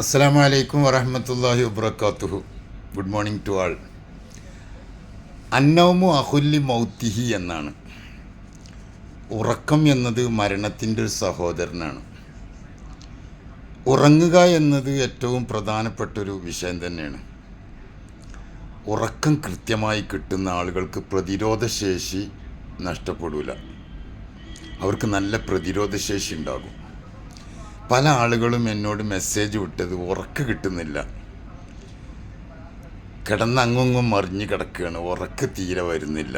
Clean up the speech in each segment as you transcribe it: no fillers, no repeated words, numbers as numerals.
അസ്സലാമു അലൈക്കും വറഹ്മത്തുള്ളാഹി വബറകാതുഹു. Good morning to all. അന്നൗമു അഹുല്ലി മൗത്തിഹി എന്നാണ്. ഉറക്കം എന്നത് മരണത്തിൻ്റെ ഒരു സഹോദരനാണ്. ഉറങ്ങുക എന്നത് ഏറ്റവും പ്രധാനപ്പെട്ടൊരു വിഷയം തന്നെയാണ്. ഉറക്കം കൃത്യമായി കിട്ടുന്ന ആളുകൾക്ക് പ്രതിരോധശേഷി നഷ്ടപ്പെടില്ല. അവർക്ക് നല്ല പ്രതിരോധശേഷി ഉണ്ടാകും. പല ആളുകളും എന്നോട് മെസ്സേജ് വിട്ടത് ഉറക്കം കിട്ടുന്നില്ല, കിടന്ന് അങ്ങും മറിഞ്ഞ് കിടക്കുകയാണ്, ഉറക്കം തീരെ വരുന്നില്ല,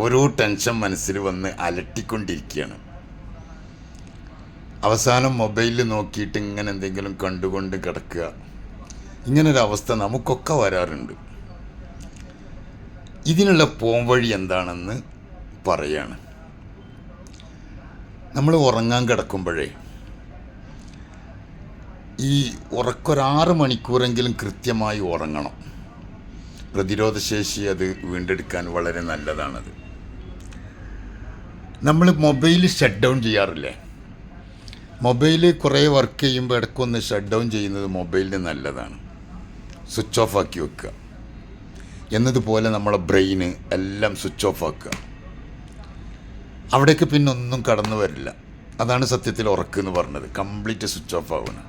ഓരോ ടെൻഷൻ മനസ്സിൽ വന്ന് അലട്ടിക്കൊണ്ടിരിക്കുകയാണ്. അവസാനം മൊബൈലിൽ നോക്കിയിട്ട് ഇങ്ങനെ എന്തെങ്കിലും കണ്ടുകൊണ്ട് കിടക്കുക. ഇങ്ങനൊരവസ്ഥ നമുക്കൊക്കെ വരാറുണ്ട്. ഇതിനുള്ള പോംവഴി എന്താണെന്ന് പറയാണ്. നമ്മൾ ഉറങ്ങാൻ കിടക്കുമ്പോഴേ ഈ ഉറക്കൊരു 6 മണിക്കൂറെങ്കിലും കൃത്യമായി ഉറങ്ങണം. പ്രതിരോധശേഷി അത് വീണ്ടെടുക്കാൻ വളരെ നല്ലതാണത്. നമ്മൾ മൊബൈൽ ഷട്ട് ഡൗൺ ചെയ്യാറില്ലേ? മൊബൈൽ കുറേ വർക്ക് ചെയ്യുമ്പോൾ ഇടയ്ക്കൊന്ന് ഷട്ട് ഡൗൺ ചെയ്യുന്നത് മൊബൈലിന് നല്ലതാണ്. സ്വിച്ച് ഓഫ് ആക്കി വെക്കുക. എന്നതുപോലെ നമ്മളെ ബ്രെയിന് എല്ലാം സ്വിച്ച് ഓഫ് ആക്കുക. അവിടേക്ക് പിന്നെ ഒന്നും കടന്നു വരില്ല. അതാണ് സത്യത്തിൽ ഉറക്കെന്ന് പറഞ്ഞത്. കംപ്ലീറ്റ് സ്വിച്ച് ഓഫ് ആവണം.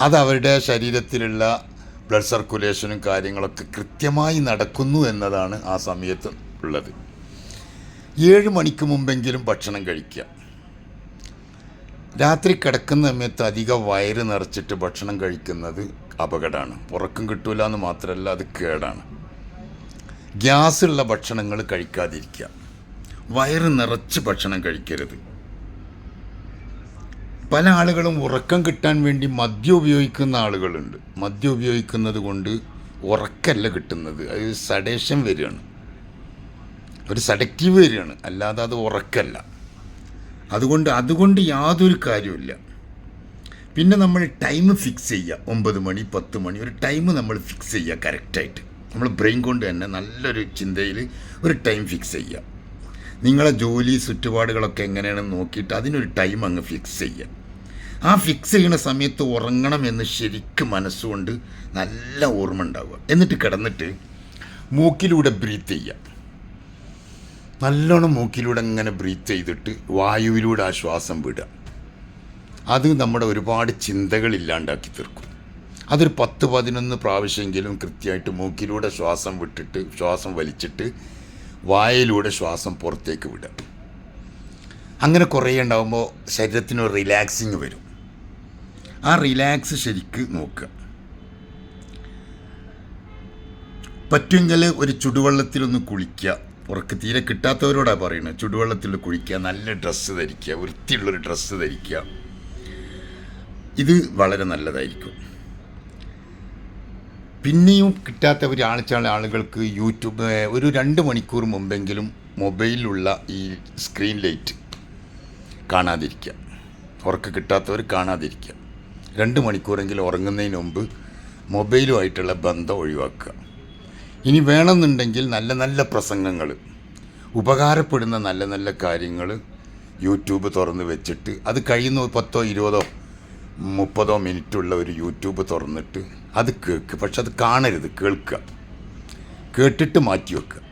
അത് അവരുടെ ശരീരത്തിലുള്ള ബ്ലഡ് സർക്കുലേഷനും കാര്യങ്ങളൊക്കെ കൃത്യമായി നടക്കുന്നു എന്നതാണ് ആ സമയത്ത് ഉള്ളത്. 7 മണിക്ക് മുമ്പെങ്കിലും ഭക്ഷണം കഴിക്കുക. രാത്രി കിടക്കുന്ന സമയത്ത് അധികം വയറ് നിറച്ചിട്ട് ഭക്ഷണം കഴിക്കുന്നത് അപകടമാണ്. ഉറക്കം കിട്ടൂല എന്ന് മാത്രമല്ല, അത് കേടാണ്. ഗ്യാസുള്ള ഭക്ഷണങ്ങൾ കഴിക്കാതിരിക്കുക. വയറ് നിറച്ച് ഭക്ഷണം കഴിക്കരുത്. പല ആളുകളും ഉറക്കം കിട്ടാൻ വേണ്ടി മദ്യം ഉപയോഗിക്കുന്ന ആളുകളുണ്ട്. മദ്യം ഉപയോഗിക്കുന്നത് കൊണ്ട് ഉറക്കമല്ല കിട്ടുന്നത്, അത് സഡേഷൻ വരികയാണ്, ഒരു സഡക്റ്റീവ് വരികയാണ്, അല്ലാതെ അത് ഉറക്കമല്ല. അതുകൊണ്ട് യാതൊരു കാര്യമില്ല. പിന്നെ നമ്മൾ ടൈം ഫിക്സ് ചെയ്യുക. 9 മണി 10 മണി ഒരു ടൈം നമ്മൾ ഫിക്സ് ചെയ്യുക കറക്റ്റായിട്ട്. നമ്മൾ ബ്രെയിൻ കൊണ്ട് തന്നെ നല്ലൊരു ചിന്തയിൽ ഒരു ടൈം ഫിക്സ് ചെയ്യുക. നിങ്ങളെ ജോലി ചുറ്റുപാടുകളൊക്കെ എങ്ങനെയാണെന്ന് നോക്കിയിട്ട് അതിനൊരു ടൈം അങ്ങ് ഫിക്സ് ചെയ്യുക. ആ ഫിക്സ് ചെയ്യുന്ന സമയത്ത് ഉറങ്ങണമെന്ന് ശരിക്കും മനസ്സുകൊണ്ട് നല്ല ഓർമ്മ ഉണ്ടാവുക. എന്നിട്ട് കിടന്നിട്ട് മൂക്കിലൂടെ ബ്രീത്ത് ചെയ്യുക. നല്ലോണം മൂക്കിലൂടെ അങ്ങനെ ബ്രീത്ത് ചെയ്തിട്ട് വായുവിലൂടെ ആ ശ്വാസം വിടുക. അത് നമ്മുടെ ഒരുപാട് ചിന്തകൾ ഇല്ലാണ്ടാക്കി തീർക്കും. അതൊരു 10-11 പ്രാവശ്യമെങ്കിലും കൃത്യമായിട്ട് മൂക്കിലൂടെ ശ്വാസം വിട്ടിട്ട് ശ്വാസം വലിച്ചിട്ട് വായയിലൂടെ ശ്വാസം പുറത്തേക്ക് വിടുക. അങ്ങനെ കുറേ ഉണ്ടാകുമ്പോൾ ശരീരത്തിന് ഒരു റിലാക്സിങ് വരും. ആ റിലാക്സ് ശരിക്ക് നോക്കുക. പറ്റുമെങ്കിൽ ഒരു ചുടുവെള്ളത്തിലൊന്ന് കുളിക്കുക. ഉറക്കം തീരെ കിട്ടാത്തവരോടാണ് പറയുന്നത്. ചുടുവെള്ളത്തിൽ കുളിക്കുക, നല്ല ഡ്രസ്സ് ധരിക്കുക, വൃത്തിയുള്ളൊരു ഡ്രസ്സ് ധരിക്കുക. ഇത് വളരെ നല്ലതായിരിക്കും. പിന്നെയും കിട്ടാത്ത ആളുകൾക്ക് യൂട്യൂബ് ഒരു 2 മണിക്കൂർ മുമ്പെങ്കിലും മൊബൈലിലുള്ള ഈ സ്ക്രീൻ ലൈറ്റ് കാണാതിരിക്കുക. ഉറക്കം കിട്ടാത്തവർ കാണാതിരിക്കുക. 2 മണിക്കൂറെങ്കിലും ഉറങ്ങുന്നതിന് മുമ്പ് മൊബൈലുമായിട്ടുള്ള ബന്ധം ഒഴിവാക്കുക. ഇനി വേണമെന്നുണ്ടെങ്കിൽ നല്ല നല്ല പ്രസംഗങ്ങൾ, ഉപകാരപ്പെടുന്ന നല്ല നല്ല കാര്യങ്ങൾ യൂട്യൂബ് തുറന്ന് വെച്ചിട്ട് അത് കഴിയുന്ന 10, 20, 30 മിനിറ്റുള്ള ഒരു യൂട്യൂബ് തുറന്നിട്ട് അത് കേൾക്കുക. പക്ഷെ അത് കാണരുത്, കേൾക്കുക. കേട്ടിട്ട് മാറ്റി വെക്കുക.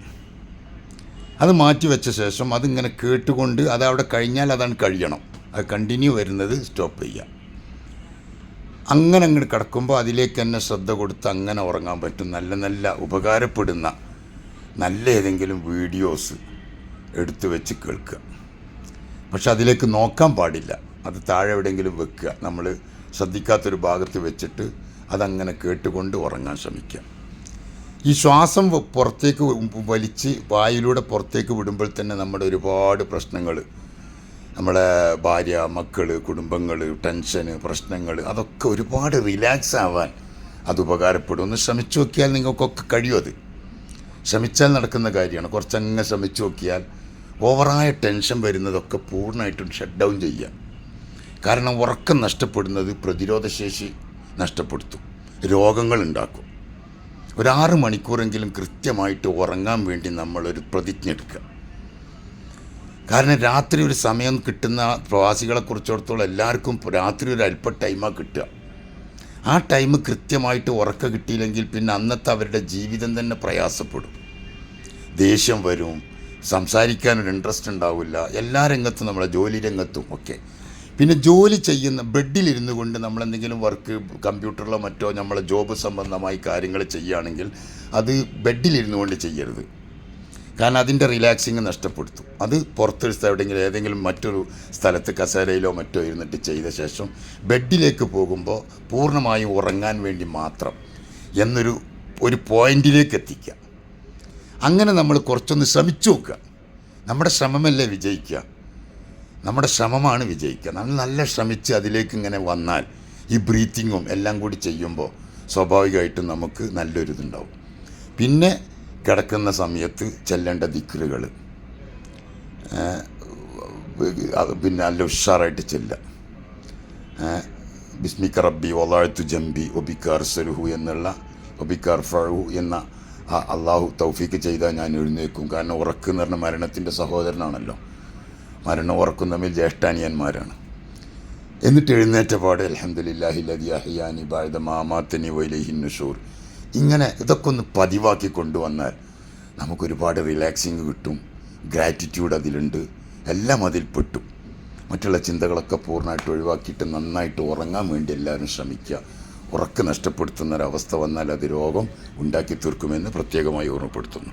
അത് മാറ്റി വെച്ച ശേഷം അതിങ്ങനെ കേട്ടുകൊണ്ട് അത് അവിടെ കഴിഞ്ഞാൽ അതാണ് കഴിയണം. അത് കണ്ടിന്യൂ വരുന്നത് സ്റ്റോപ്പ് ചെയ്യുക. അങ്ങനെ അങ്ങോട്ട് കിടക്കുമ്പോൾ അതിലേക്ക് തന്നെ ശ്രദ്ധ കൊടുത്ത് അങ്ങനെ ഉറങ്ങാൻ പറ്റും. നല്ല നല്ല ഉപകാരപ്പെടുന്ന നല്ല ഏതെങ്കിലും വീഡിയോസ് എടുത്തു വെച്ച് കേൾക്കുക. പക്ഷെ അതിലേക്ക് നോക്കാൻ പാടില്ല. അത് താഴെ എവിടെയെങ്കിലും വെക്കുക. നമ്മൾ ശ്രദ്ധിക്കാത്തൊരു ഭാഗത്ത് വെച്ചിട്ട് അതങ്ങനെ കേട്ടുകൊണ്ട് ഉറങ്ങാൻ ശ്രമിക്കുക. ഈ ശ്വാസം പുറത്തേക്ക് വലിച്ച് വായിലൂടെ പുറത്തേക്ക് വിടുമ്പോൾ തന്നെ നമ്മുടെ ഒരുപാട് പ്രശ്നങ്ങൾ, നമ്മുടെ ഭാര്യ, മക്കൾ, കുടുംബങ്ങൾ, ടെൻഷന്, പ്രശ്നങ്ങൾ, അതൊക്കെ ഒരുപാട് റിലാക്സ് ആവാൻ അത് ഉപകാരപ്പെടും. ഒന്ന് ശ്രമിച്ചു നോക്കിയാൽ നിങ്ങൾക്കൊക്കെ കഴിയും. അത് ശ്രമിച്ചാൽ നടക്കുന്ന കാര്യമാണ്. കുറച്ചങ്ങ് ശ്രമിച്ചു നോക്കിയാൽ ഓവറായ ടെൻഷൻ വരുന്നതൊക്കെ പൂർണ്ണമായിട്ടും ഷട്ട് ഡൗൺ ചെയ്യുക. കാരണം ഉറക്കം നഷ്ടപ്പെടുന്നത് പ്രതിരോധശേഷി നഷ്ടപ്പെടുത്തും, രോഗങ്ങൾ ഉണ്ടാക്കും. ഒരു 6 മണിക്കൂറെങ്കിലും കൃത്യമായിട്ട് ഉറങ്ങാൻ വേണ്ടി നമ്മളൊരു പ്രതിജ്ഞ എടുക്കുക. കാരണം രാത്രി ഒരു സമയം കിട്ടുന്ന പ്രവാസികളെ കുറിച്ചിടത്തോളം എല്ലാവർക്കും രാത്രി ഒരു അല്പ ടൈമാണ് കിട്ടുക. ആ ടൈം കൃത്യമായിട്ട് ഉറക്കം കിട്ടിയില്ലെങ്കിൽ പിന്നെ അന്നത്തെ അവരുടെ ജീവിതം തന്നെ പ്രയാസപ്പെടും. ദേഷ്യം വരും, സംസാരിക്കാനൊരു ഇൻട്രസ്റ്റ് ഉണ്ടാവില്ല. എല്ലാ രംഗത്തും, നമ്മളെ ജോലി രംഗത്തും ഒക്കെ. പിന്നെ ജോലി ചെയ്യുന്ന ബെഡിലിരുന്നു കൊണ്ട് നമ്മളെന്തെങ്കിലും വർക്ക് കമ്പ്യൂട്ടറിലോ മറ്റോ നമ്മളെ ജോബ് സംബന്ധമായി കാര്യങ്ങൾ ചെയ്യുകയാണെങ്കിൽ അത് ബെഡിലിരുന്നു കൊണ്ട് ചെയ്യരുത്. കാരണം അതിൻ്റെ റിലാക്സിങ് നഷ്ടപ്പെടുത്തും. അത് പുറത്തെടുത്ത് എവിടെയെങ്കിലും ഏതെങ്കിലും മറ്റൊരു സ്ഥലത്ത് കസേരയിലോ മറ്റോ ഇരുന്നിട്ട് ചെയ്ത ശേഷം ബെഡിലേക്ക് പോകുമ്പോൾ പൂർണ്ണമായും ഉറങ്ങാൻ വേണ്ടി മാത്രം ഒരു പോയിന്റിലേക്ക് എത്തിക്കുക. അങ്ങനെ നമ്മൾ കുറച്ചൊന്ന് ശ്രമിച്ചു നോക്കുക. നമ്മുടെ ശ്രമമല്ലേ വിജയിക്കുക, നമ്മുടെ ശ്രമമാണ് വിജയിക്കുക. നമ്മൾ നല്ല ശ്രമിച്ച് അതിലേക്ക് ഇങ്ങനെ വന്നാൽ ഈ ബ്രീത്തിങ്ങും എല്ലാം കൂടി ചെയ്യുമ്പോൾ സ്വാഭാവികമായിട്ടും നമുക്ക് നല്ലൊരിതുണ്ടാവും. പിന്നെ കിടക്കുന്ന സമയത്ത് ചെല്ലേണ്ട ദിക്റുകൾ പിന്നെ നല്ല ഉഷാറായിട്ട് ചെല്ലുക. ബിസ്മിക റബ്ബി വളഅ്തു ജംബി വബിക അർസലുഹു എന്നുള്ള വബിക അർഫഉഹു എന്ന അള്ളാഹു തൗഫീക്ക് ചെയ്താൽ ഞാൻ എഴുന്നേൽക്കും. കാരണം ഉറക്ക് എന്ന് പറഞ്ഞാൽ മരണത്തിൻ്റെ സഹോദരനാണല്ലോ. മരണം ഉറക്കും തമ്മിൽ ജ്യേഷ്ഠാനിയന്മാരാണ്. എന്നിട്ട് എഴുന്നേറ്റ പാടെ അൽഹംദുലില്ലാഹി ലദി അഹ്യാനി ബഅദ മാ അമാതനി വഇലൈഹിൻ നുശൂർ. ഇങ്ങനെ ഇതൊക്കെ ഒന്ന് പതിവാക്കി കൊണ്ടുവന്നാൽ നമുക്കൊരുപാട് റിലാക്സിങ് കിട്ടും. ഗ്രാറ്റിറ്റ്യൂഡ് അതിലുണ്ട്, എല്ലാം അതിൽപ്പെട്ടു. മറ്റുള്ള ചിന്തകളൊക്കെ പൂർണ്ണമായിട്ട് ഒഴിവാക്കിയിട്ട് നന്നായിട്ട് ഉറങ്ങാൻ വേണ്ടി എല്ലാവരും ശ്രമിക്കുക. ഉറക്കം നഷ്ടപ്പെടുത്തുന്നൊരവസ്ഥ വന്നാൽ അത് രോഗം ഉണ്ടാക്കി തീർക്കുമെന്ന് പ്രത്യേകമായി ഓർമ്മപ്പെടുത്തുന്നു.